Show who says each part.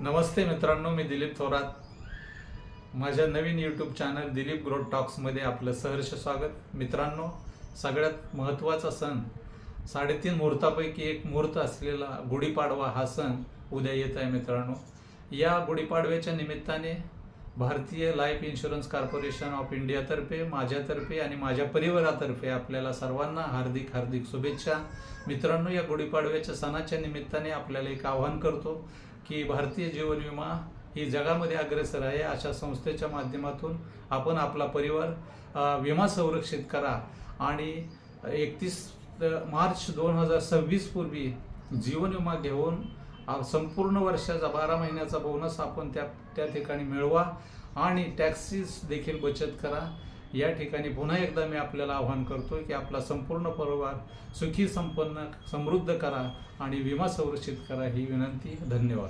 Speaker 1: नमस्ते मित्रांनो, मी दिलीप थोरात. माझ्या नवीन YouTube channel Dilip growth टॉक्समध्ये आपलं सहर्ष स्वागत. मित्रांनो, सगळ्यात महत्त्वाचा सण 3.5 मुहूर्तापैकी एक मुहूर्त असलेला गुढीपाडवा हा सण उद्या येत आहे. मित्रांनो, या गुढीपाडव्याच्या निमित्ताने भारतीय लाईफ इन्शुरन्स कॉर्पोरेशन ऑफ इंडियातर्फे, माझ्यातर्फे आणि माझ्या परिवारातर्फे आपल्याला सर्वांना हार्दिक हार्दिक शुभेच्छा. मित्रांनो, या गुढीपाडव्याच्या सणाच्या निमित्ताने आपल्याला एक आवाहन करतो की भारतीय जीवन विमा ही जगामध्ये अग्रेसर आहे अशा संस्थेच्या माध्यमातून आपण आपला परिवार विमा संरक्षित करा आणि 31 मार्च 2026 पूर्वी जीवन विमा घेऊन संपूर्ण वर्षाचा 12 महिन्याचा बोनस आपण त्या ठिकाणी मिळवा आणि टॅक्सीस देखील बचत करा. या ठिकाणी पुन्हा एकदा मी आपल्याला आवाहन करतो की आपला संपूर्ण परिवार सुखी संपन्न समृद्ध करा आणि विमा संरक्षित करा ही विनंती. धन्यवाद.